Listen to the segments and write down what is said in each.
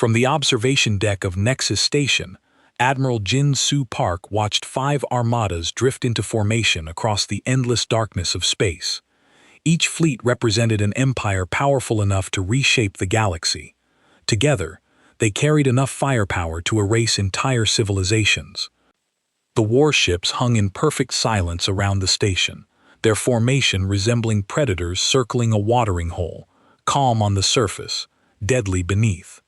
From the observation deck of Nexus Station, Admiral Jin Soo Park watched 5 armadas drift into formation across the endless darkness of space. Each fleet represented an empire powerful enough to reshape the galaxy. Together, they carried enough firepower to erase entire civilizations. The warships hung in perfect silence around the station, their formation resembling predators circling a watering hole, calm on the surface, deadly beneath.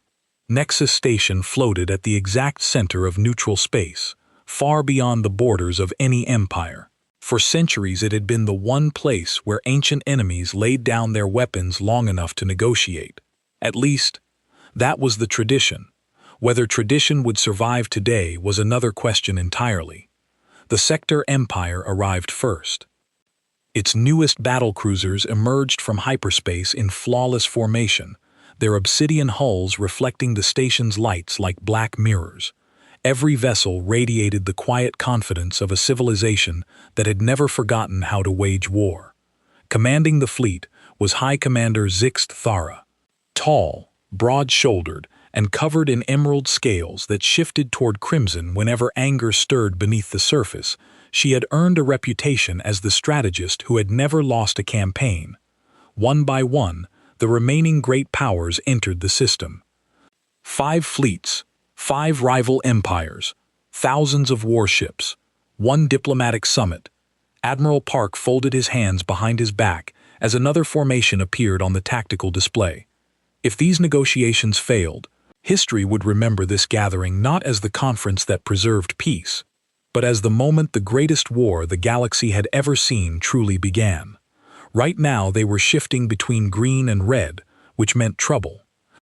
Nexus Station floated at the exact center of neutral space, far beyond the borders of any empire. For centuries it had been the one place where ancient enemies laid down their weapons long enough to negotiate. At least, that was the tradition. Whether tradition would survive today was another question entirely. The Sector Empire arrived first. Its newest battlecruisers emerged from hyperspace in flawless formation, their obsidian hulls reflecting the station's lights like black mirrors. Every vessel radiated the quiet confidence of a civilization that had never forgotten how to wage war. Commanding the fleet was High Commander Zixt Thara. Tall, broad-shouldered, and covered in emerald scales that shifted toward crimson whenever anger stirred beneath the surface, she had earned a reputation as the strategist who had never lost a campaign. One by one, the remaining great powers entered the system. 5 fleets, 5 rival empires, thousands of warships, 1 diplomatic summit. Admiral Park folded his hands behind his back as another formation appeared on the tactical display. If these negotiations failed, history would remember this gathering not as the conference that preserved peace, but as the moment the greatest war the galaxy had ever seen truly began. Right now they were shifting between green and red, which meant trouble.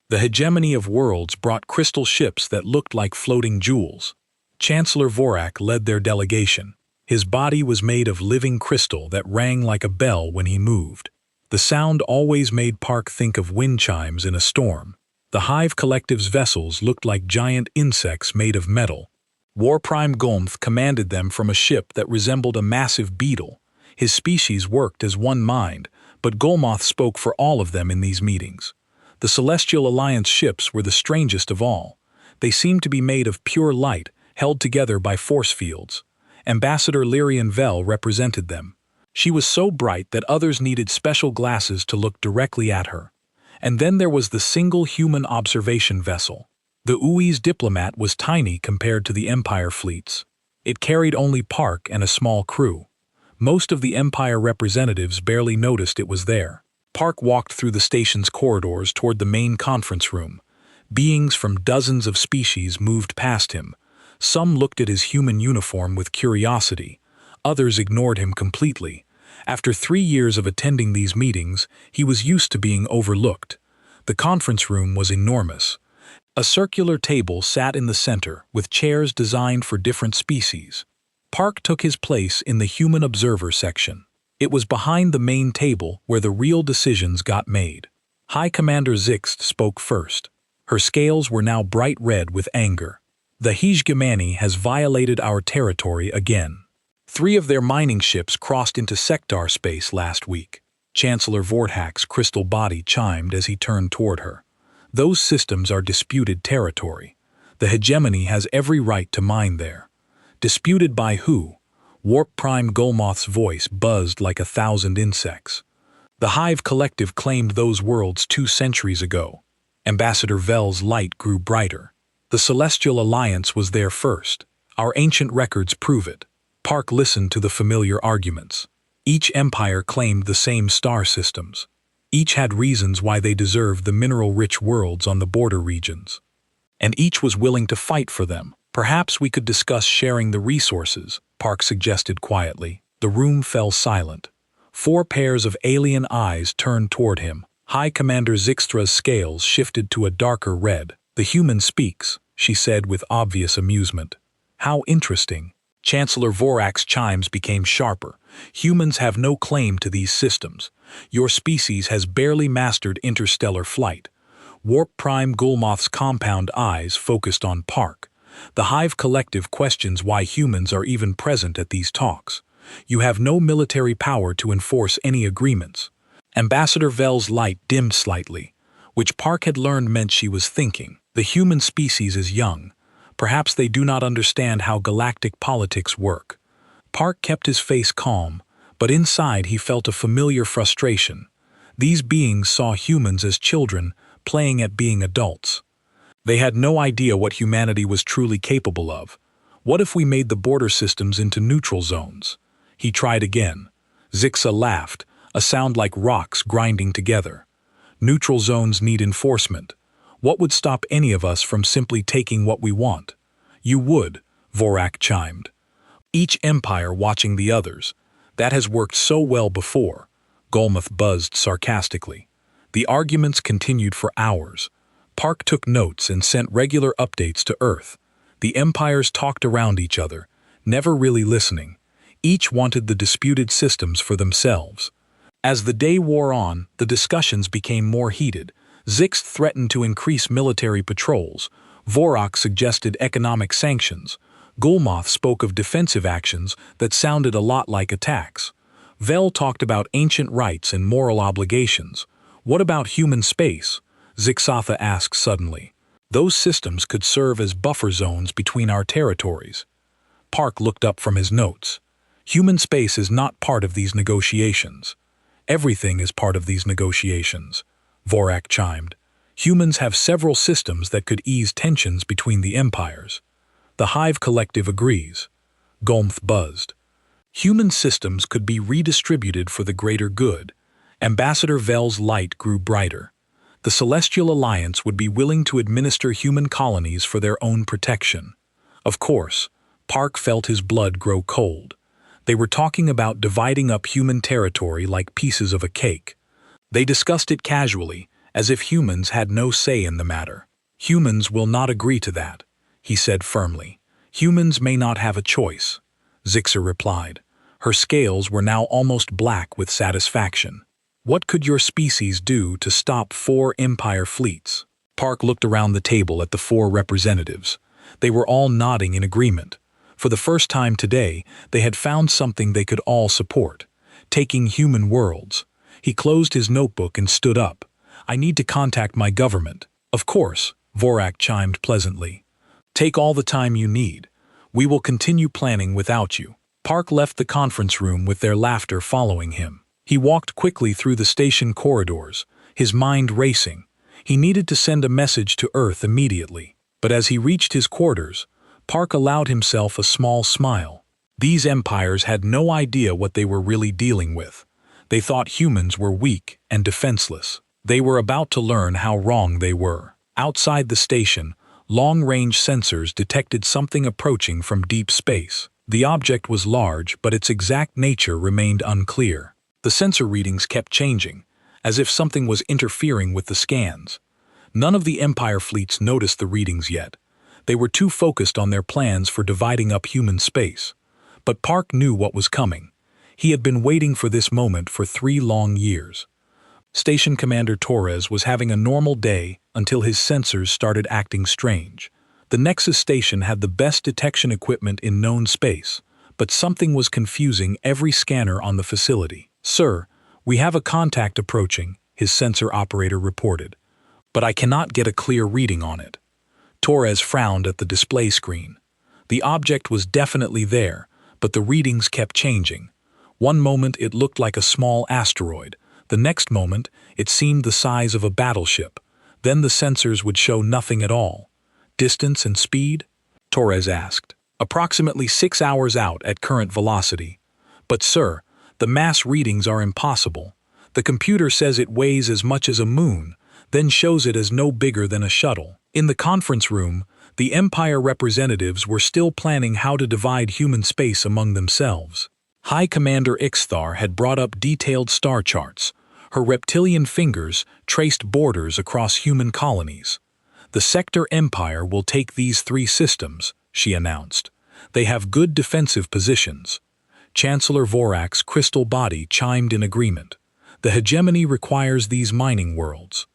The hegemony of worlds brought crystal ships that looked like floating jewels. Chancellor Vorak led their delegation. His body was made of living crystal that rang like a bell when he moved. The sound always made Park think of wind chimes in a storm. The Hive Collective's vessels looked like giant insects made of metal. War Prime Gomth commanded them from a ship that resembled a massive beetle. His species worked as one mind, but Golmoth spoke for all of them in these meetings. The Celestial Alliance ships were the strangest of all. They seemed to be made of pure light, held together by force fields. Ambassador Lyrian Vel represented them. She was so bright that others needed special glasses to look directly at her. And then there was the single human observation vessel. The Ui's diplomat was tiny compared to the Empire fleets. It carried only Park and a small crew. Most of the Empire representatives barely noticed it was there. Park walked through the station's corridors toward the main conference room. Beings from dozens of species moved past him. Some looked at his human uniform with curiosity. Others ignored him completely. After 3 years of attending these meetings, he was used to being overlooked. The conference room was enormous. A circular table sat in the center, with chairs designed for different species. Park took his place in the human observer section. It was behind the main table where the real decisions got made. High Commander Zixt spoke first. Her scales were now bright red with anger. The hegemony has violated our territory again. 3 of their mining ships crossed into sector space last week. Chancellor Vorthak's crystal body chimed as he turned toward her. Those systems are disputed territory. The hegemony has every right to mine there. Disputed by who? Warp Prime Golmoth's voice buzzed like 1,000 insects. The Hive Collective claimed those worlds 2 centuries ago. Ambassador Vel's light grew brighter. The Celestial Alliance was there first. Our ancient records prove it. Park listened to the familiar arguments. Each empire claimed the same star systems. Each had reasons why they deserved the mineral-rich worlds on the border regions. And each was willing to fight for them. Perhaps we could discuss sharing the resources, Park suggested quietly. The room fell silent. 4 pairs of alien eyes turned toward him. High Commander Zixtra's scales shifted to a darker red. "The human speaks," she said with obvious amusement. "How interesting." Chancellor Vorak's chimes became sharper. "Humans have no claim to these systems. Your species has barely mastered interstellar flight." Warp Prime Gulmoth's compound eyes focused on Park. "The Hive Collective questions why humans are even present at these talks. You have no military power to enforce any agreements." Ambassador Vel's light dimmed slightly. which Park had learned meant she was thinking. The human species is young. Perhaps they do not understand how galactic politics work. Park kept his face calm, but inside he felt a familiar frustration. These beings saw humans as children, playing at being adults. They had no idea what humanity was truly capable of. What if we made the border systems into neutral zones? He tried again. Zixa laughed, a sound like rocks grinding together. Neutral zones need enforcement. What would stop any of us from simply taking what we want? You would, Vorak chimed. Each empire watching the others. That has worked so well before, Golmuth buzzed sarcastically. The arguments continued for hours. Park took notes and sent regular updates to Earth. The empires talked around each other, never really listening. Each wanted the disputed systems for themselves. As the day wore on, the discussions became more heated. Zix threatened to increase military patrols. Vorak suggested economic sanctions. Gulmoth spoke of defensive actions that sounded a lot like attacks. Vel talked about ancient rights and moral obligations. What about human space? Zixatha asked suddenly. Those systems could serve as buffer zones between our territories. Park looked up from his notes. Human space is not part of these negotiations. Everything is part of these negotiations, Vorak chimed. Humans have several systems that could ease tensions between the empires. The Hive Collective agrees. Golmth buzzed. Human systems could be redistributed for the greater good. Ambassador Vel's light grew brighter. The Celestial Alliance would be willing to administer human colonies for their own protection. Of course, Park felt his blood grow cold. They were talking about dividing up human territory like pieces of a cake. They discussed it casually, as if humans had no say in the matter. Humans will not agree to that, he said firmly. Humans may not have a choice, Zixer replied. Her scales were now almost black with satisfaction. What could your species do to stop 4 Empire fleets? Park looked around the table at the 4 representatives. They were all nodding in agreement. For the first time today, they had found something they could all support. Taking human worlds. He closed his notebook and stood up. I need to contact my government. Of course, Vorak chimed pleasantly. Take all the time you need. We will continue planning without you. Park left the conference room with their laughter following him. He walked quickly through the station corridors, his mind racing. He needed to send a message to Earth immediately. But as he reached his quarters, Park allowed himself a small smile. These empires had no idea what they were really dealing with. They thought humans were weak and defenseless. They were about to learn how wrong they were. Outside the station, long-range sensors detected something approaching from deep space. The object was large, but its exact nature remained unclear. The sensor readings kept changing, as if something was interfering with the scans. None of the Empire fleets noticed the readings yet. They were too focused on their plans for dividing up human space. But Park knew what was coming. He had been waiting for this moment for 3 long years. Station Commander Torres was having a normal day until his sensors started acting strange. The Nexus station had the best detection equipment in known space, but something was confusing every scanner on the facility. Sir, we have a contact approaching, his sensor operator reported. But I cannot get a clear reading on it. Torres frowned at the display screen. The object was definitely there, but the readings kept changing. One moment it looked like a small asteroid. The next moment it seemed the size of a battleship. Then the sensors would show nothing at all. Distance and speed? Torres asked. Approximately 6 hours out at current velocity. But sir, the mass readings are impossible. The computer says it weighs as much as a moon, then shows it as no bigger than a shuttle. In the conference room, the Empire representatives were still planning how to divide human space among themselves. High Commander Ixthar had brought up detailed star charts. Her reptilian fingers traced borders across human colonies. The Sector Empire will take these 3 systems, she announced. They have good defensive positions. Chancellor Vorak's crystal body chimed in agreement. The hegemony requires these mining worlds.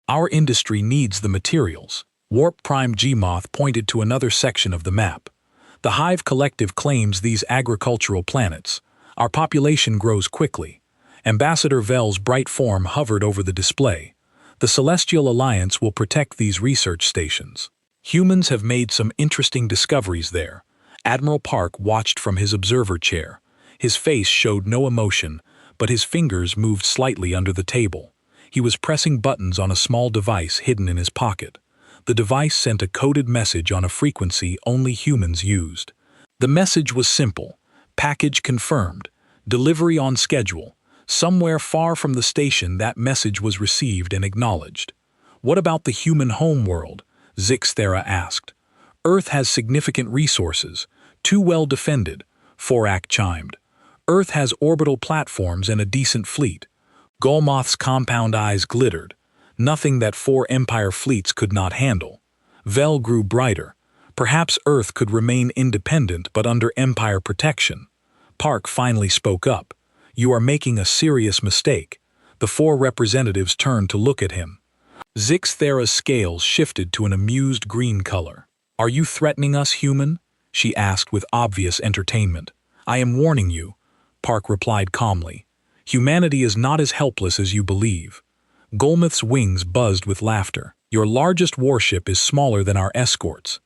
Our industry needs the materials. Warp Prime Gmoth pointed to another section of the map. The Hive Collective claims these agricultural planets. Our population grows quickly. Ambassador Vel's bright form hovered over the display. The Celestial Alliance will protect these research stations. Humans have made some interesting discoveries there. Admiral Park watched from his observer chair. His face showed no emotion, but his fingers moved slightly under the table. He was pressing buttons on a small device hidden in his pocket. The device sent a coded message on a frequency only humans used. The message was simple: package confirmed, delivery on schedule. Somewhere far from the station, that message was received and acknowledged. What about the human homeworld? Zixthera asked. Earth has significant resources, too well defended, Forak chimed. Earth has orbital platforms and a decent fleet. Golmoth's compound eyes glittered. Nothing that 4 Empire fleets could not handle. Vel grew brighter. Perhaps Earth could remain independent but under Empire protection. Park finally spoke up. You are making a serious mistake. The 4 representatives turned to look at him. Zixthera's scales shifted to an amused green color. Are you threatening us, human? She asked with obvious entertainment. I am warning you, Park replied calmly. Humanity is not as helpless as you believe. Golmoth's wings buzzed with laughter. Your largest warship is smaller than our escorts.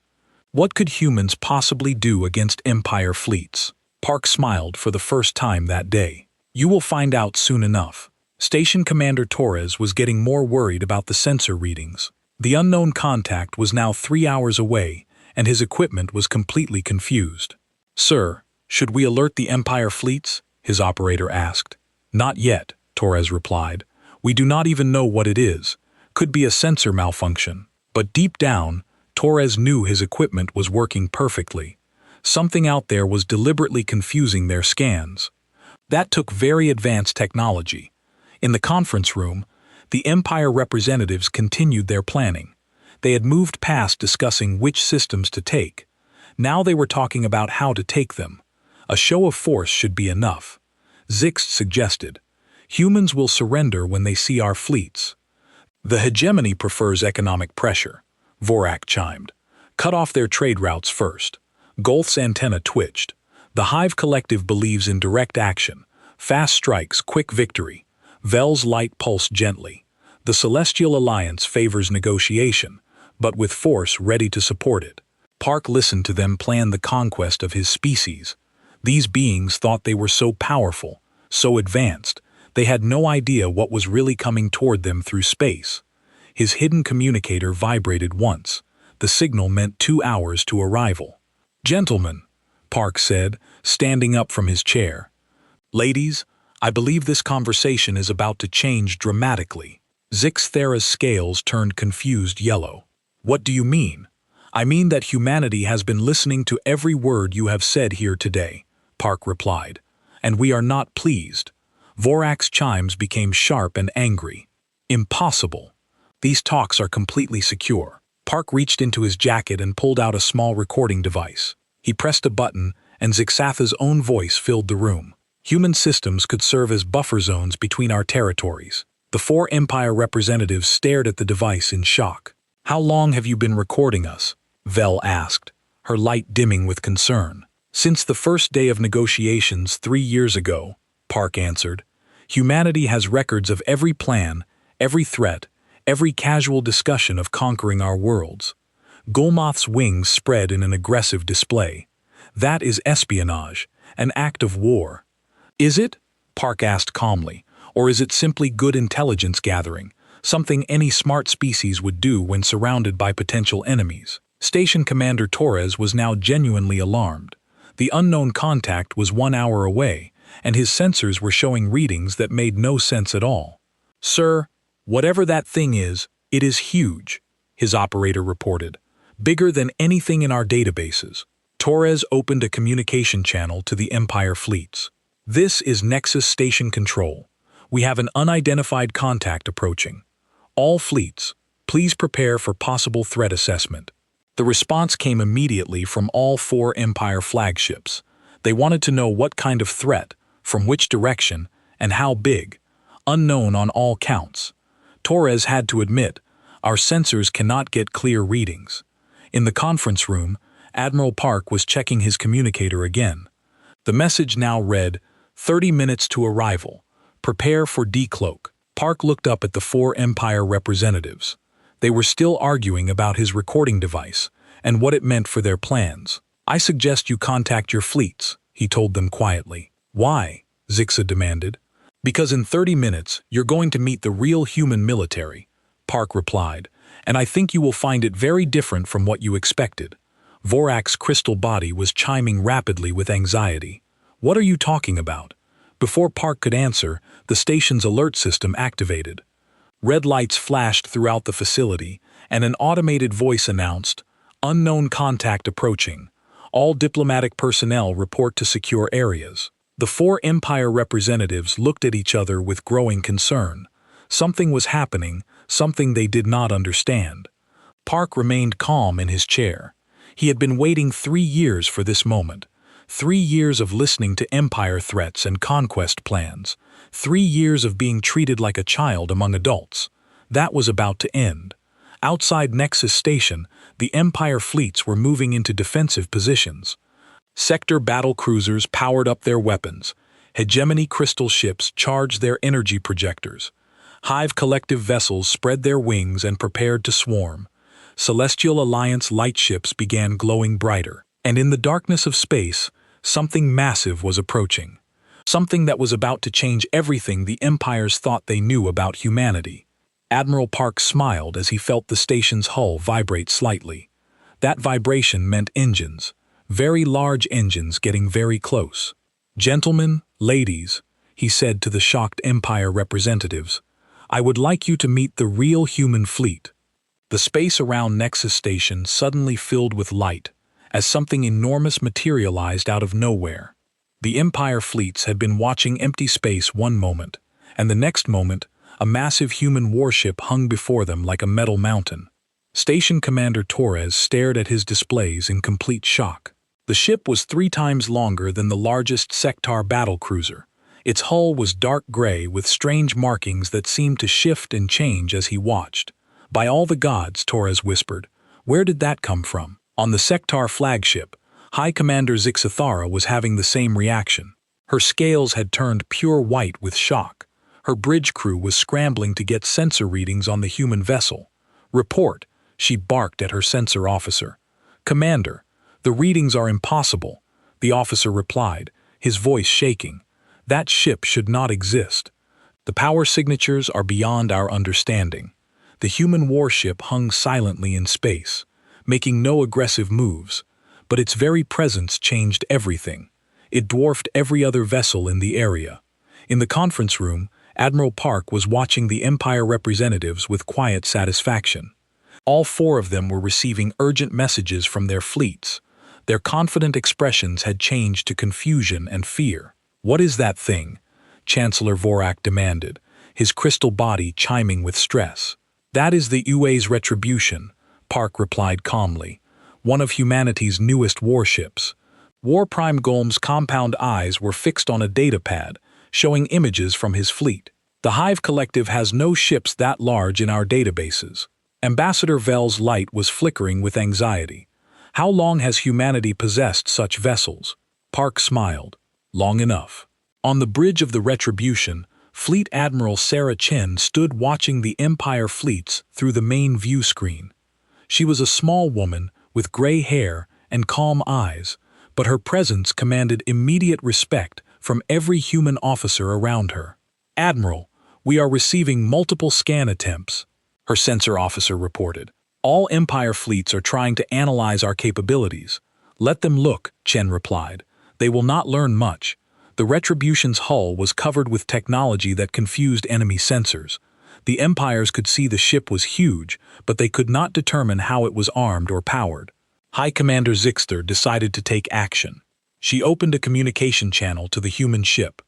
What could humans possibly do against Empire fleets? Park smiled for the first time that day. You will find out soon enough. Station Commander Torres was getting more worried about the sensor readings. The unknown contact was now 3 hours away, and his equipment was completely confused. Sir, should we alert the Empire fleets? His operator asked. Not yet, Torres replied. We do not even know what it is. Could be a sensor malfunction. But deep down, Torres knew his equipment was working perfectly. Something out there was deliberately confusing their scans. That took very advanced technology. In the conference room, the Empire representatives continued their planning. They had moved past discussing which systems to take. Now they were talking about how to take them. A show of force should be enough. Zix suggested. Humans will surrender when they see our fleets. The hegemony prefers economic pressure, Vorak chimed. Cut off their trade routes first. Golth's antenna twitched. The Hive Collective believes in direct action. Fast strikes, quick victory. Vel's light pulsed gently. The Celestial Alliance favors negotiation, but with force ready to support it. Park listened to them plan the conquest of his species. These beings thought they were so powerful, so advanced, they had no idea what was really coming toward them through space. His hidden communicator vibrated once. The signal meant 2 hours to arrival. Gentlemen, Park said, standing up from his chair. Ladies, I believe this conversation is about to change dramatically. Zixthera's scales turned confused yellow. What do you mean? I mean that humanity has been listening to every word you have said here today, Park replied. And we are not pleased. Vorak's chimes became sharp and angry. Impossible. These talks are completely secure. Park reached into his jacket and pulled out a small recording device. He pressed a button, and Zixatha's own voice filled the room. Human systems could serve as buffer zones between our territories. The 4 Empire representatives stared at the device in shock. How long have you been recording us? Vel asked, her light dimming with concern. Since the first day of negotiations 3 years ago, Park answered. Humanity has records of every plan, every threat, every casual discussion of conquering our worlds. Golmoth's wings spread in an aggressive display. That is espionage, an act of war. Is it? Park asked calmly. Or is it simply good intelligence gathering, something any smart species would do when surrounded by potential enemies? Station Commander Torres was now genuinely alarmed. The unknown contact was 1 hour away, and his sensors were showing readings that made no sense at all. Sir, whatever that thing is, it is huge, his operator reported. Bigger than anything in our databases. Torres opened a communication channel to the Empire fleets. This is Nexus Station Control. We have an unidentified contact approaching. All fleets, please prepare for possible threat assessment. The response came immediately from all 4 Empire flagships. They wanted to know what kind of threat, from which direction, and how big. Unknown on all counts. Torres had to admit, our sensors cannot get clear readings. In the conference room, Admiral Park was checking his communicator again. The message now read, 30 minutes to arrival. Prepare for decloak. Park looked up at the four Empire representatives. They were still arguing about his recording device and what it meant for their plans. "I suggest you contact your fleets," he told them quietly. "Why?" Zixa demanded. "Because in 30 minutes, you're going to meet the real human military," Park replied, "and I think you will find it very different from what you expected." Vorak's crystal body was chiming rapidly with anxiety. "What are you talking about?" Before Park could answer, the station's alert system activated. Red lights flashed throughout the facility, and an automated voice announced, "Unknown contact approaching. All diplomatic personnel report to secure areas." The four Empire representatives looked at each other with growing concern. Something was happening, something they did not understand. Park remained calm in his chair. He had been waiting 3 years for this moment. 3 years of listening to Empire threats and conquest plans. 3 years of being treated like a child among adults. That was about to end. Outside Nexus Station, the Empire fleets were moving into defensive positions. Sector battle cruisers powered up their weapons. Hegemony crystal ships charged their energy projectors. Hive collective vessels spread their wings and prepared to swarm. Celestial Alliance lightships began glowing brighter. And in the darkness of space, something massive was approaching. Something that was about to change everything the Empires thought they knew about humanity. Admiral Park smiled as he felt the station's hull vibrate slightly. That vibration meant engines. Very large engines getting very close. "Gentlemen, ladies," he said to the shocked Empire representatives, "I would like you to meet the real human fleet." The space around Nexus Station suddenly filled with light, as something enormous materialized out of nowhere. The Empire fleets had been watching empty space one moment, and the next moment, a massive human warship hung before them like a metal mountain. Station Commander Torres stared at his displays in complete shock. The ship was 3 times longer than the largest sector battlecruiser. Its hull was dark gray with strange markings that seemed to shift and change as he watched. "By all the gods," Torres whispered, "where did that come from?" On the sector flagship, High Commander Zixathara was having the same reaction. Her scales had turned pure white with shock. Her bridge crew was scrambling to get sensor readings on the human vessel. "Report," she barked at her sensor officer. "Commander, the readings are impossible," the officer replied, his voice shaking. "That ship should not exist. The power signatures are beyond our understanding." The human warship hung silently in space, making no aggressive moves, but its very presence changed everything. It dwarfed every other vessel in the area. In the conference room, Admiral Park was watching the Empire representatives with quiet satisfaction. All 4 of them were receiving urgent messages from their fleets. Their confident expressions had changed to confusion and fear. "What is that thing?" Chancellor Vorak demanded, his crystal body chiming with stress. "That is the UA's Retribution," Park replied calmly, "one of humanity's newest warships." War Prime Golm's compound eyes were fixed on a datapad, showing images from his fleet. "The Hive Collective has no ships that large in our databases." Ambassador Vel's light was flickering with anxiety. "How long has humanity possessed such vessels?" Park smiled. "Long enough." On the bridge of the Retribution, Fleet Admiral Sarah Chen stood watching the Empire fleets through the main view screen. She was a small woman with gray hair and calm eyes, but her presence commanded immediate respect from every human officer around her. "Admiral, we are receiving multiple scan attempts," her sensor officer reported. "All Empire fleets are trying to analyze our capabilities." "Let them look," Chen replied. "They will not learn much." The Retribution's hull was covered with technology that confused enemy sensors. The Empires could see the ship was huge, but they could not determine how it was armed or powered. High Commander Zixter decided to take action. She opened a communication channel to the human ship.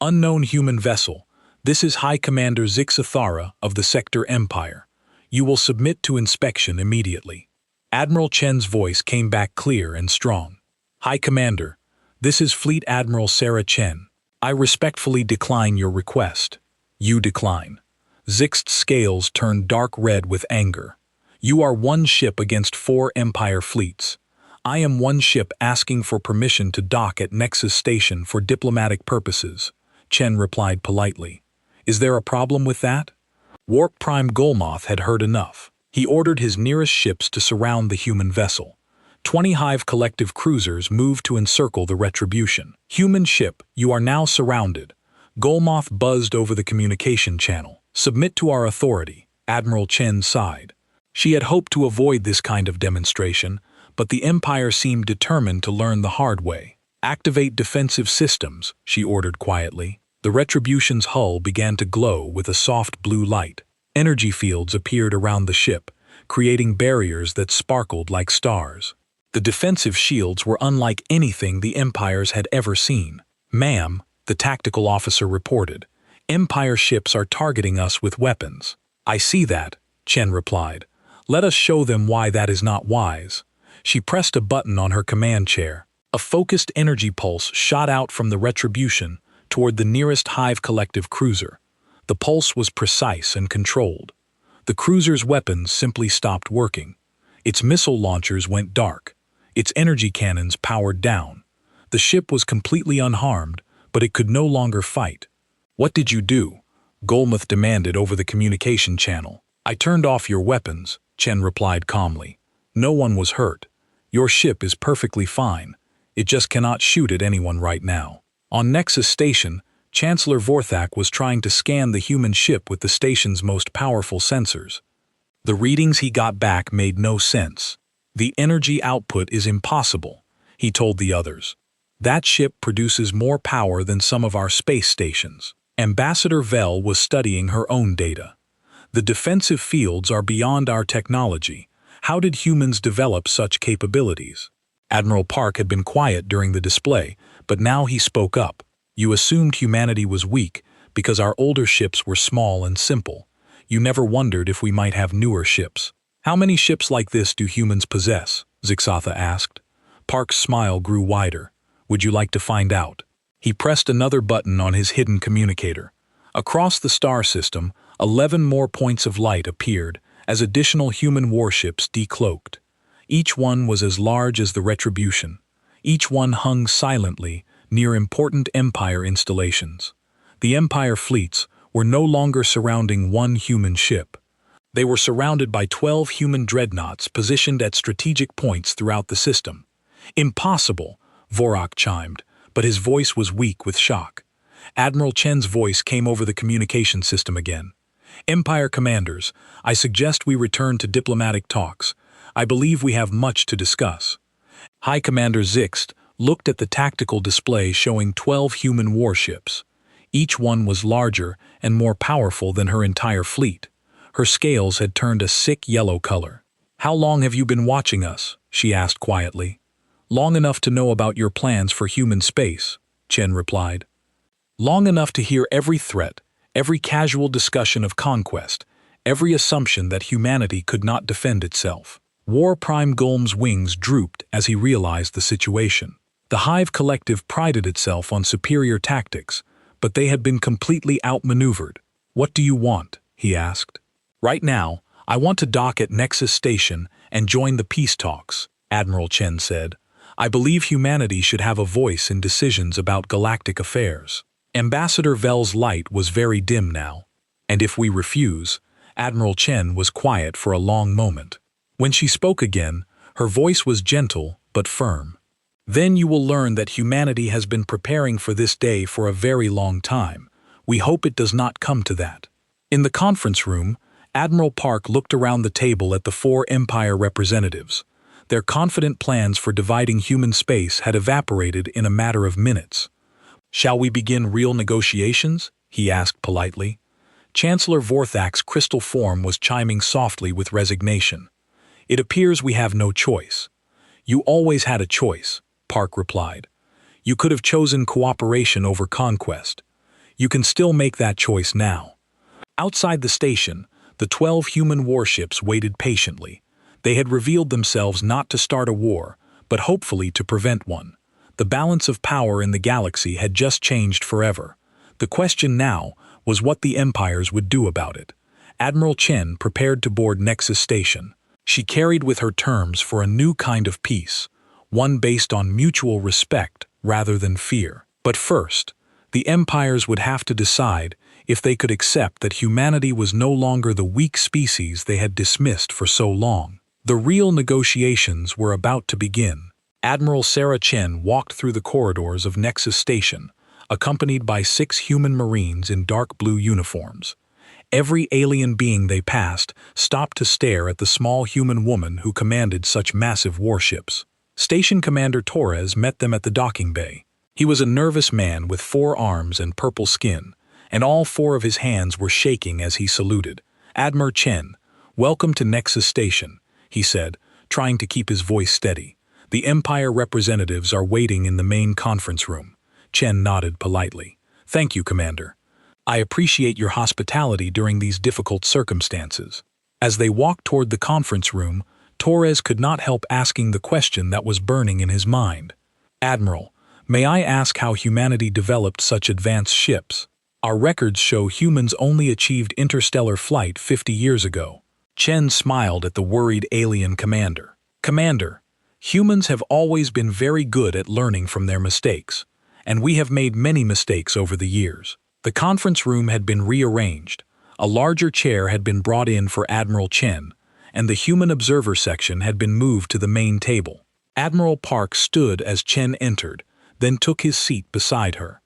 "Unknown human vessel, this is High Commander Zixathara of the Sector Empire. You will submit to inspection immediately." Admiral Chen's voice came back clear and strong. "High Commander, this is Fleet Admiral Sarah Chen. I respectfully decline your request." "You decline." Zixt's scales turned dark red with anger. "You are one ship against 4 Empire fleets. I am one ship asking for permission to dock at Nexus Station for diplomatic purposes," Chen replied politely. Is there a problem with that? Warp Prime Golmoth had heard enough. He ordered his nearest ships to surround the human vessel. 20 Hive collective cruisers moved to encircle the Retribution. Human ship, you are now surrounded. Golmoth buzzed over the communication channel. Submit to our authority, Admiral Chen sighed. She had hoped to avoid this kind of demonstration, but the Empire seemed determined to learn the hard way. Activate defensive systems, she ordered quietly. The Retribution's hull began to glow with a soft blue light. Energy fields appeared around the ship, creating barriers that sparkled like stars. The defensive shields were unlike anything the Empires had ever seen. Ma'am, the tactical officer reported, Empire ships are targeting us with weapons. I see that, Chen replied. Let us show them why that is not wise. She pressed a button on her command chair. A focused energy pulse shot out from the Retribution toward the nearest Hive collective cruiser. The pulse was precise and controlled. The cruiser's weapons simply stopped working. Its missile launchers went dark. Its energy cannons powered down. The ship was completely unharmed, but it could no longer fight. What did you do? Golmoth demanded over the communication channel. I turned off your weapons, Chen replied calmly. No one was hurt. Your ship is perfectly fine. It just cannot shoot at anyone right now. On Nexus Station, Chancellor Vorthak was trying to scan the human ship with the station's most powerful sensors. The readings he got back made no sense. The energy output is impossible, he told the others. That ship produces more power than some of our space stations. Ambassador Vel was studying her own data. The defensive fields are beyond our technology. How did humans develop such capabilities? Admiral Park had been quiet during the display, but now he spoke up. You assumed humanity was weak because our older ships were small and simple. You never wondered if we might have newer ships. How many ships like this do humans possess? Zixatha asked. Park's smile grew wider. Would you like to find out? He pressed another button on his hidden communicator. Across the star system, 11 more points of light appeared as additional human warships decloaked. Each one was as large as the Retribution. Each one hung silently near important Empire installations. The Empire fleets were no longer surrounding one human ship. They were surrounded by 12 human dreadnoughts positioned at strategic points throughout the system. Impossible, Vorak chimed, but his voice was weak with shock. Admiral Chen's voice came over the communication system again. Empire commanders, I suggest we return to diplomatic talks. I believe we have much to discuss. High Commander Zixt looked at the tactical display showing 12 human warships. Each one was larger and more powerful than her entire fleet. Her scales had turned a sick yellow color. How long have you been watching us? She asked quietly. Long enough to know about your plans for human space, Chen replied. Long enough to hear every threat, every casual discussion of conquest, every assumption that humanity could not defend itself. War Prime Golm's wings drooped as he realized the situation. The Hive Collective prided itself on superior tactics, but they had been completely outmaneuvered. What do you want? He asked. Right now, I want to dock at Nexus Station and join the peace talks, Admiral Chen said. I believe humanity should have a voice in decisions about galactic affairs. Ambassador Vel's light was very dim now, and if we refuse, Admiral Chen was quiet for a long moment. When she spoke again, her voice was gentle but firm. Then you will learn that humanity has been preparing for this day for a very long time. We hope it does not come to that. In the conference room, Admiral Park looked around the table at the 4 Empire representatives. Their confident plans for dividing human space had evaporated in a matter of minutes. Shall we begin real negotiations? He asked politely. Chancellor Vorthak's crystal form was chiming softly with resignation. It appears we have no choice. You always had a choice, Park replied. You could have chosen cooperation over conquest. You can still make that choice now. Outside the station, the 12 human warships waited patiently. They had revealed themselves not to start a war, but hopefully to prevent one. The balance of power in the galaxy had just changed forever. The question now was what the empires would do about it. Admiral Chen prepared to board Nexus Station. She carried with her terms for a new kind of peace, one based on mutual respect rather than fear. But first, the empires would have to decide if they could accept that humanity was no longer the weak species they had dismissed for so long. The real negotiations were about to begin. Admiral Sarah Chen walked through the corridors of Nexus Station, accompanied by 6 human Marines in dark blue uniforms. Every alien being they passed stopped to stare at the small human woman who commanded such massive warships. Station Commander Torres met them at the docking bay. He was a nervous man with 4 arms and purple skin, and all 4 of his hands were shaking as he saluted. "Admiral Chen, welcome to Nexus Station," he said, trying to keep his voice steady. "The Empire representatives are waiting in the main conference room." Chen nodded politely. "Thank you, Commander. I appreciate your hospitality during these difficult circumstances." As they walked toward the conference room, Torres could not help asking the question that was burning in his mind. "Admiral, may I ask how humanity developed such advanced ships? Our records show humans only achieved interstellar flight 50 years ago." Chen smiled at the worried alien commander. "Commander, humans have always been very good at learning from their mistakes, and we have made many mistakes over the years." The conference room had been rearranged. A larger chair had been brought in for Admiral Chen, and the human observer section had been moved to the main table. Admiral Park stood as Chen entered, then took his seat beside her.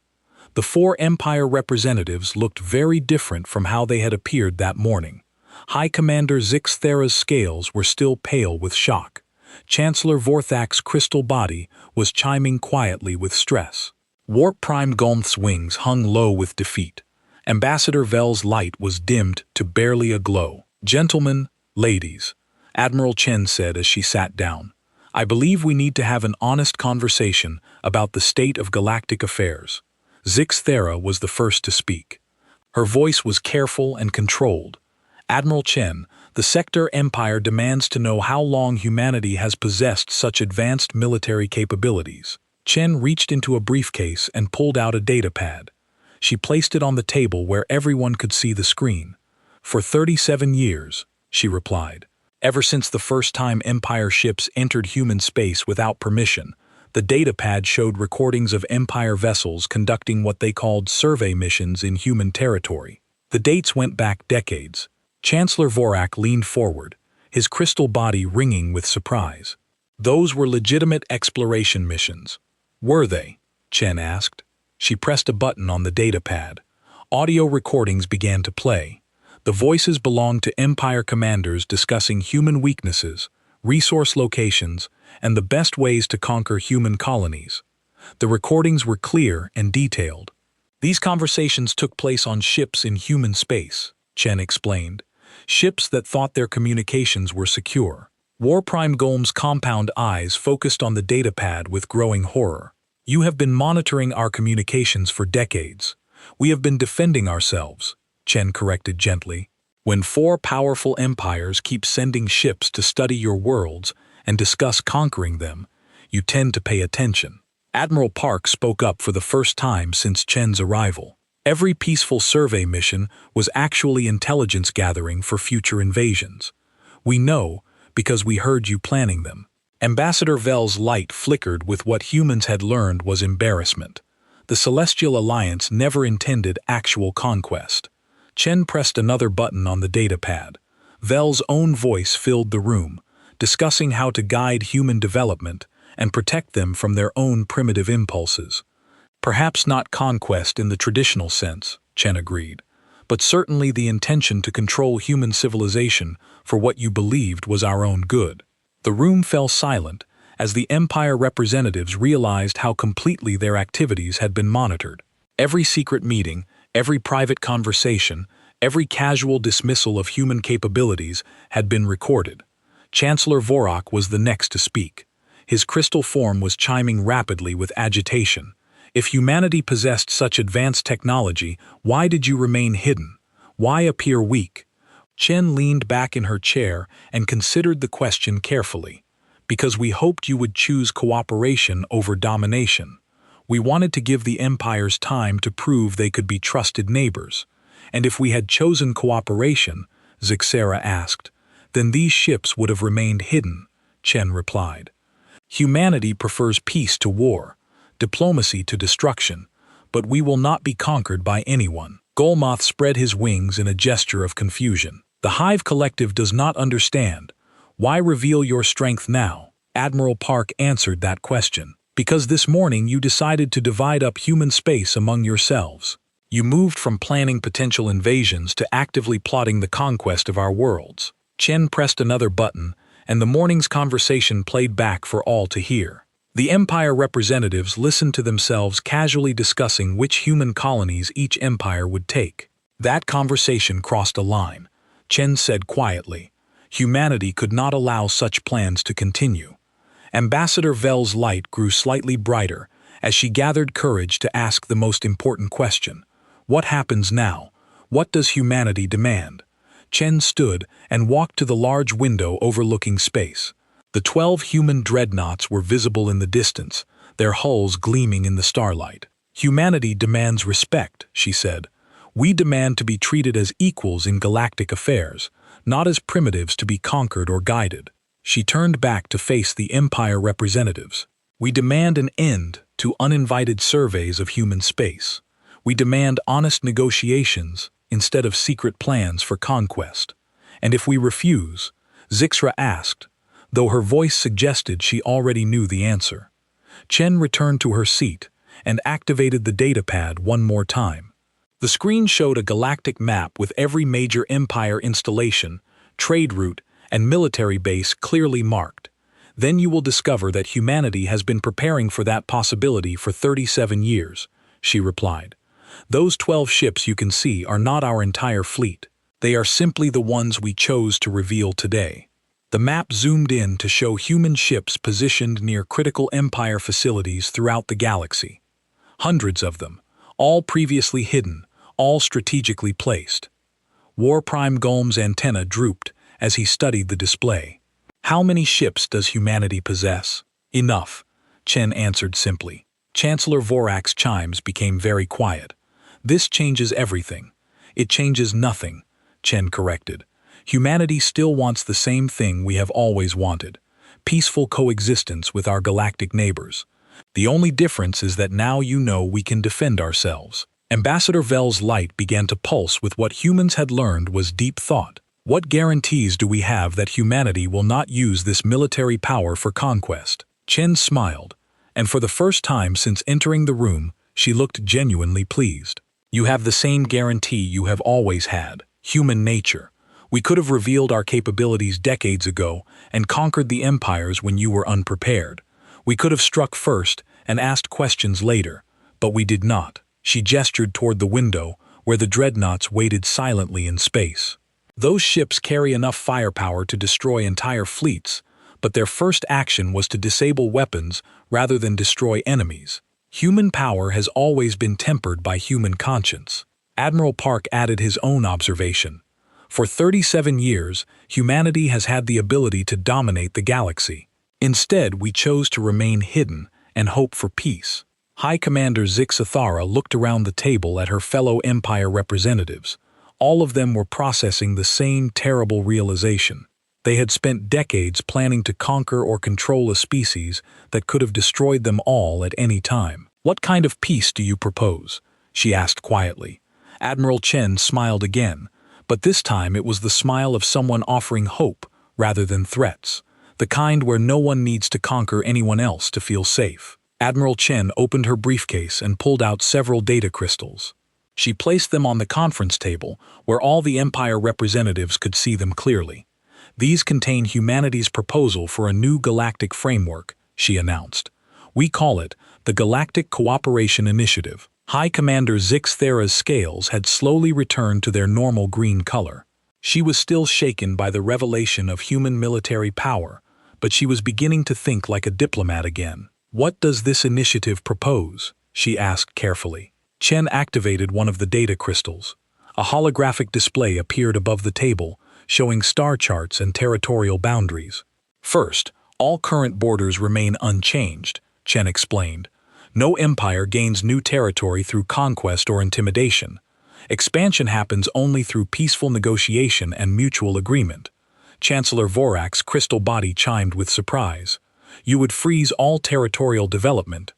The 4 Empire representatives looked very different from how they had appeared that morning. High Commander Zixthera's scales were still pale with shock. Chancellor Vorthak's crystal body was chiming quietly with stress. Warp Prime Gomth's wings hung low with defeat. Ambassador Vel's light was dimmed to barely a glow. "Gentlemen, ladies," Admiral Chen said as she sat down, "I believe we need to have an honest conversation about the state of galactic affairs." Zixthera was the first to speak. Her voice was careful and controlled. "Admiral Chen, the Sector Empire demands to know how long humanity has possessed such advanced military capabilities." Chen reached into a briefcase and pulled out a datapad. She placed it on the table where everyone could see the screen. "For 37 years, she replied. "Ever since the first time Empire ships entered human space without permission, the datapad showed recordings of Empire vessels conducting what they called survey missions in human territory. The dates went back decades." Chancellor Vorak leaned forward, his crystal body ringing with surprise. "Those were legitimate exploration missions." "Were they?" Chen asked. She pressed a button on the datapad. Audio recordings began to play. The voices belonged to Empire commanders discussing human weaknesses, resource locations, and the best ways to conquer human colonies. The recordings were clear and detailed. "These conversations took place on ships in human space," Chen explained. "Ships that thought their communications were secure." War Prime Golm's compound eyes focused on the datapad with growing horror. "You have been monitoring our communications for decades. We have been defending ourselves," Chen corrected gently. "When 4 powerful empires keep sending ships to study your worlds and discuss conquering them, you tend to pay attention." Admiral Park spoke up for the first time since Chen's arrival. "Every peaceful survey mission was actually intelligence gathering for future invasions. We know, because we heard you planning them." Ambassador Vel's light flickered with what humans had learned was embarrassment. The Celestial Alliance never intended actual conquest. Chen pressed another button on the datapad. Vel's own voice filled the room, discussing how to guide human development and protect them from their own primitive impulses. "Perhaps not conquest in the traditional sense," Chen agreed, "but certainly the intention to control human civilization for what you believed was our own good." The room fell silent as the Empire representatives realized how completely their activities had been monitored. Every secret meeting, every private conversation, every casual dismissal of human capabilities had been recorded. Chancellor Vorak was the next to speak. His crystal form was chiming rapidly with agitation. "If humanity possessed such advanced technology, why did you remain hidden? Why appear weak?" Chen leaned back in her chair and considered the question carefully. "Because we hoped you would choose cooperation over domination. We wanted to give the empires time to prove they could be trusted neighbors. And if we had chosen cooperation," Zixera asked, "then these ships would have remained hidden," Chen replied. "Humanity prefers peace to war, diplomacy to destruction, but we will not be conquered by anyone." Golmoth spread his wings in a gesture of confusion. The Hive Collective does not understand. Why reveal your strength now? Admiral Park answered that question. Because this morning you decided to divide up human space among yourselves. You moved from planning potential invasions to actively plotting the conquest of our worlds. Chen pressed another button, and the morning's conversation played back for all to hear. The Empire representatives listened to themselves casually discussing which human colonies each empire would take. That conversation crossed a line. Chen said quietly, "Humanity could not allow such plans to continue." Ambassador Vel's light grew slightly brighter as she gathered courage to ask the most important question. What happens now? What does humanity demand? Chen stood and walked to the large window overlooking space. The 12 human dreadnoughts were visible in the distance, their hulls gleaming in the starlight. Humanity demands respect, she said. We demand to be treated as equals in galactic affairs, not as primitives to be conquered or guided. She turned back to face the Empire representatives. We demand an end to uninvited surveys of human space. We demand honest negotiations instead of secret plans for conquest. And if we refuse, Zixra asked, though her voice suggested she already knew the answer. Chen returned to her seat and activated the datapad one more time. The screen showed a galactic map with every major Empire installation, trade route, and military base clearly marked. Then you will discover that humanity has been preparing for that possibility for 37 years, she replied. Those 12 ships you can see are not our entire fleet. They are simply the ones we chose to reveal today. The map zoomed in to show human ships positioned near critical Empire facilities throughout the galaxy. Hundreds of them, all previously hidden, all strategically placed. War Prime Gulm's antenna drooped as he studied the display. How many ships does humanity possess? Enough, Chen answered simply. Chancellor Vorak's chimes became very quiet. This changes everything. It changes nothing, Chen corrected. Humanity still wants the same thing we have always wanted. Peaceful coexistence with our galactic neighbors. The only difference is that now you know we can defend ourselves. Ambassador Vel's light began to pulse with what humans had learned was deep thought. What guarantees do we have that humanity will not use this military power for conquest? Chen smiled, and for the first time since entering the room, she looked genuinely pleased. You have the same guarantee you have always had, human nature. We could have revealed our capabilities decades ago and conquered the empires when you were unprepared. We could have struck first and asked questions later, but we did not. She gestured toward the window, where the dreadnoughts waited silently in space. Those ships carry enough firepower to destroy entire fleets, but their first action was to disable weapons rather than destroy enemies. Human power has always been tempered by human conscience. Admiral Park added his own observation. For 37 years, humanity has had the ability to dominate the galaxy. Instead, we chose to remain hidden and hope for peace. High Commander Zixathara looked around the table at her fellow Empire representatives. All of them were processing the same terrible realization. They had spent decades planning to conquer or control a species that could have destroyed them all at any time. What kind of peace do you propose? She asked quietly. Admiral Chen smiled again, but this time it was the smile of someone offering hope rather than threats, the kind where no one needs to conquer anyone else to feel safe. Admiral Chen opened her briefcase and pulled out several data crystals. She placed them on the conference table, where all the Empire representatives could see them clearly. These contain humanity's proposal for a new galactic framework, she announced. We call it the Galactic Cooperation Initiative. High Commander Zixthera's scales had slowly returned to their normal green color. She was still shaken by the revelation of human military power, but she was beginning to think like a diplomat again. What does this initiative propose? She asked carefully. Chen activated one of the data crystals. A holographic display appeared above the table, showing star charts and territorial boundaries. First, all current borders remain unchanged, Chen explained. No empire gains new territory through conquest or intimidation. Expansion happens only through peaceful negotiation and mutual agreement. Chancellor Vorak's crystal body chimed with surprise. You would freeze all territorial development.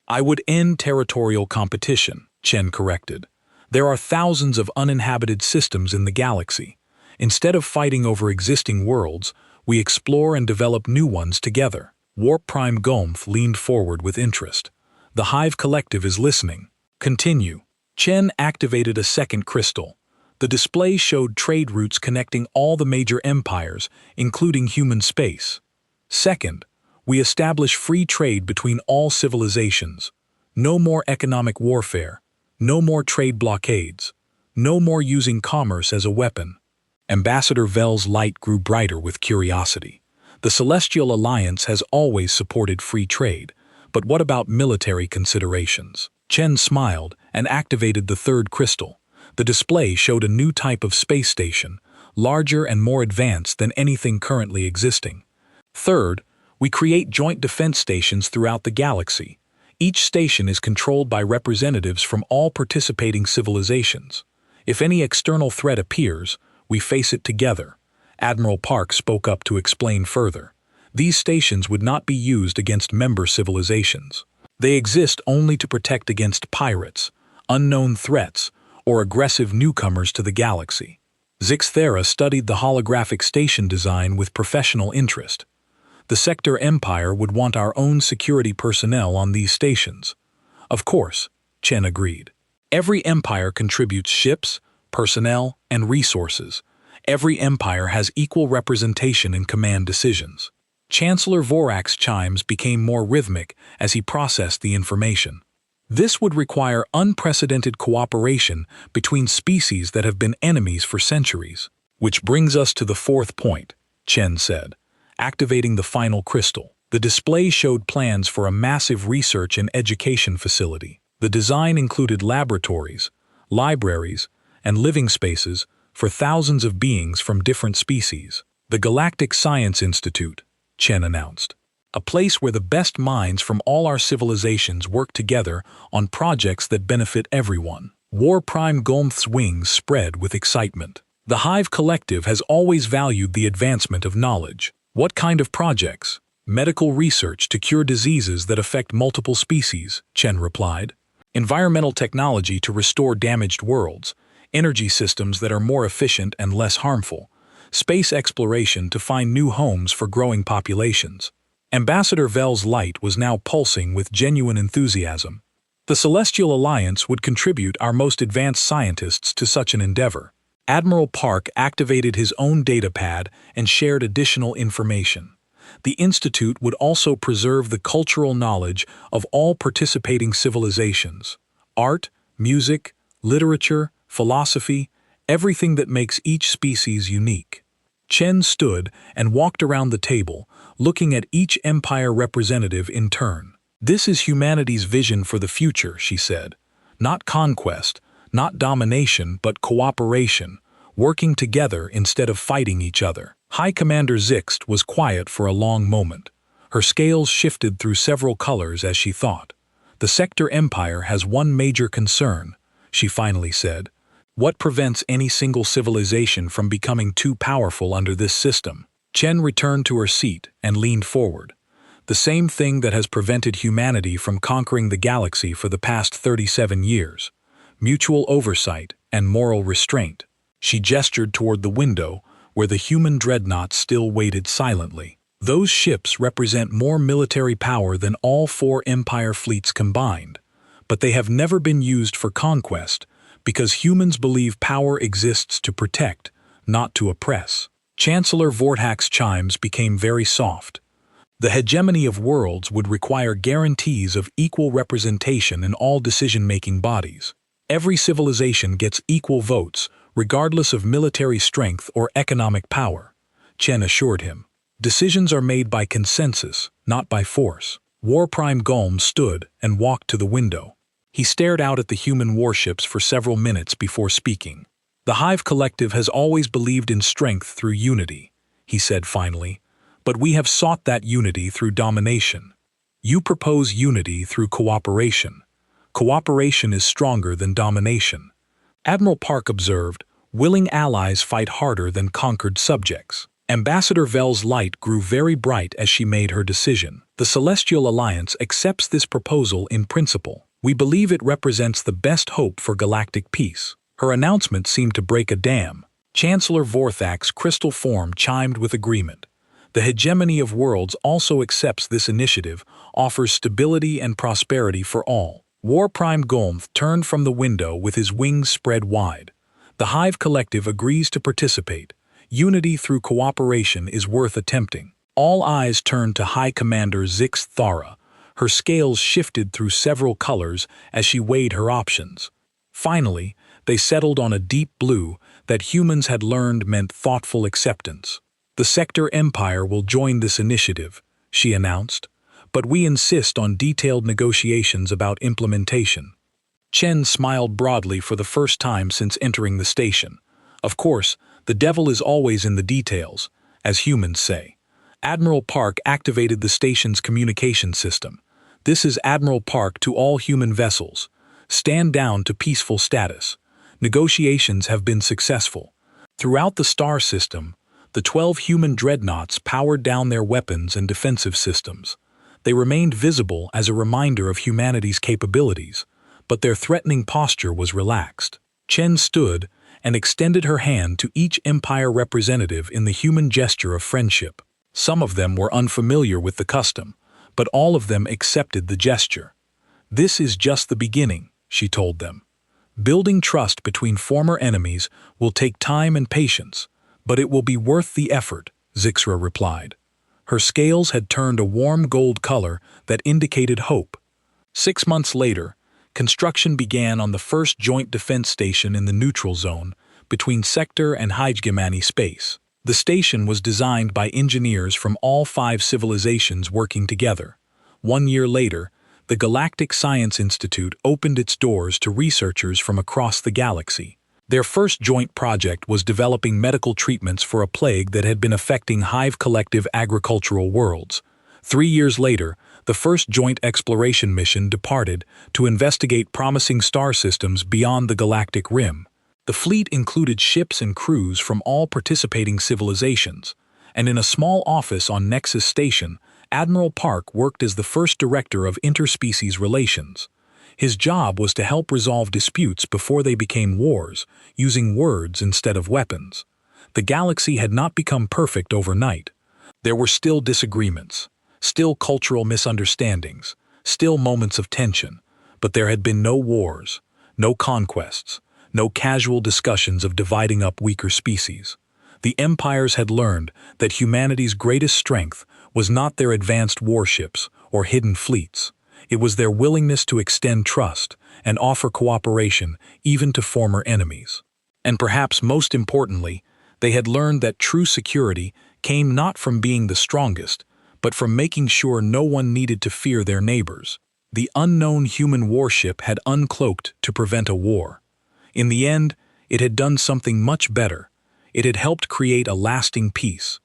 I would end territorial competition, Chen corrected. There are thousands of uninhabited systems in the galaxy. Instead of fighting over existing worlds, we explore and develop new ones together. Warp Prime Gomf leaned forward with interest. The Hive Collective is listening. Continue. Chen activated a second crystal. The display showed trade routes connecting all the major empires, including human space. Second, we establish free trade between all civilizations. No more economic warfare. No more trade blockades. No more using commerce as a weapon. Ambassador Vel's light grew brighter with curiosity. The Celestial Alliance has always supported free trade, but what about military considerations? Chen smiled and activated the third crystal. The display showed a new type of space station, larger and more advanced than anything currently existing. Third, we create joint defense stations throughout the galaxy. Each station is controlled by representatives from all participating civilizations. If any external threat appears, we face it together. Admiral Park spoke up to explain further. These stations would not be used against member civilizations. They exist only to protect against pirates, unknown threats, or aggressive newcomers to the galaxy. Zixthera studied the holographic station design with professional interest. The Sector Empire would want our own security personnel on these stations. Of course, Chen agreed. Every empire contributes ships, personnel, and resources. Every empire has equal representation in command decisions. Chancellor Vorak's chimes became more rhythmic as he processed the information. This would require unprecedented cooperation between species that have been enemies for centuries. Which brings us to the fourth point, Chen said, activating the final crystal. The display showed plans for a massive research and education facility. The design included laboratories, libraries, and living spaces for thousands of beings from different species. The Galactic Science Institute, Chen announced. A place where the best minds from all our civilizations work together on projects that benefit everyone. War Prime Gomth's wings spread with excitement. The Hive Collective has always valued the advancement of knowledge. What kind of projects? Medical research to cure diseases that affect multiple species, Chen replied. Environmental technology to restore damaged worlds. Energy systems that are more efficient and less harmful. Space exploration to find new homes for growing populations. Ambassador Vel's light was now pulsing with genuine enthusiasm. The Celestial Alliance would contribute our most advanced scientists to such an endeavor. Admiral Park activated his own datapad and shared additional information. The Institute would also preserve the cultural knowledge of all participating civilizations. Art, music, literature, philosophy, everything that makes each species unique. Chen stood and walked around the table, looking at each empire representative in turn. This is humanity's vision for the future, she said. Not conquest, not domination, but cooperation, working together instead of fighting each other. High Commander Zixt was quiet for a long moment. Her scales shifted through several colors as she thought. The Sector Empire has one major concern, she finally said. What prevents any single civilization from becoming too powerful under this system? Chen returned to her seat and leaned forward. The same thing that has prevented humanity from conquering the galaxy for the past 37 years. Mutual oversight and moral restraint. She gestured toward the window where the human dreadnoughts still waited silently. Those ships represent more military power than all 4 Empire fleets combined, but they have never been used for conquest because humans believe power exists to protect, not to oppress. Chancellor Vortak's chimes became very soft. The hegemony of worlds would require guarantees of equal representation in all decision-making bodies. Every civilization gets equal votes, regardless of military strength or economic power, Chen assured him. Decisions are made by consensus, not by force. War Prime Golm stood and walked to the window. He stared out at the human warships for several minutes before speaking. The Hive Collective has always believed in strength through unity, he said finally, but we have sought that unity through domination. You propose unity through cooperation. Cooperation is stronger than domination. Admiral Park observed, willing allies fight harder than conquered subjects. Ambassador Vel's light grew very bright as she made her decision. The Celestial Alliance accepts this proposal in principle. We believe it represents the best hope for galactic peace." Her announcement seemed to break a dam. Chancellor Vorthak's crystal form chimed with agreement. The hegemony of worlds also accepts this initiative, offers stability and prosperity for all. War Prime Golmth turned from the window with his wings spread wide. The Hive Collective agrees to participate. Unity through cooperation is worth attempting. All eyes turned to High Commander Zix Thara. Her scales shifted through several colors as she weighed her options. Finally, they settled on a deep blue that humans had learned meant thoughtful acceptance. "The Sector Empire will join this initiative," she announced, "but we insist on detailed negotiations about implementation." Chen smiled broadly for the first time since entering the station. Of course, the devil is always in the details, as humans say. Admiral Park activated the station's communication system. "This is Admiral Park to all human vessels. Stand down to peaceful status. Negotiations have been successful." Throughout the star system, the 12 human dreadnoughts powered down their weapons and defensive systems. They remained visible as a reminder of humanity's capabilities, but their threatening posture was relaxed. Chen stood and extended her hand to each Empire representative in the human gesture of friendship. Some of them were unfamiliar with the custom, but all of them accepted the gesture. "This is just the beginning," she told them. "Building trust between former enemies will take time and patience, but it will be worth the effort," Zixra replied. Her scales had turned a warm gold color that indicated hope. 6 months later, construction began on the first joint defense station in the neutral zone between Sector and Hegemony space. The station was designed by engineers from all 5 civilizations working together. 1 year later, the Galactic Science Institute opened its doors to researchers from across the galaxy. Their first joint project was developing medical treatments for a plague that had been affecting Hive Collective agricultural worlds. 3 years later, the first joint exploration mission departed to investigate promising star systems beyond the galactic rim. The fleet included ships and crews from all participating civilizations, and in a small office on Nexus Station, Admiral Park worked as the first director of interspecies relations. His job was to help resolve disputes before they became wars, using words instead of weapons. The galaxy had not become perfect overnight. There were still disagreements, still cultural misunderstandings, still moments of tension, but there had been no wars, no conquests, no casual discussions of dividing up weaker species. The empires had learned that humanity's greatest strength was not their advanced warships or hidden fleets. It was their willingness to extend trust and offer cooperation even to former enemies. And perhaps most importantly, they had learned that true security came not from being the strongest, but from making sure no one needed to fear their neighbors. The unknown human warship had uncloaked to prevent a war. In the end, it had done something much better. It had helped create a lasting peace.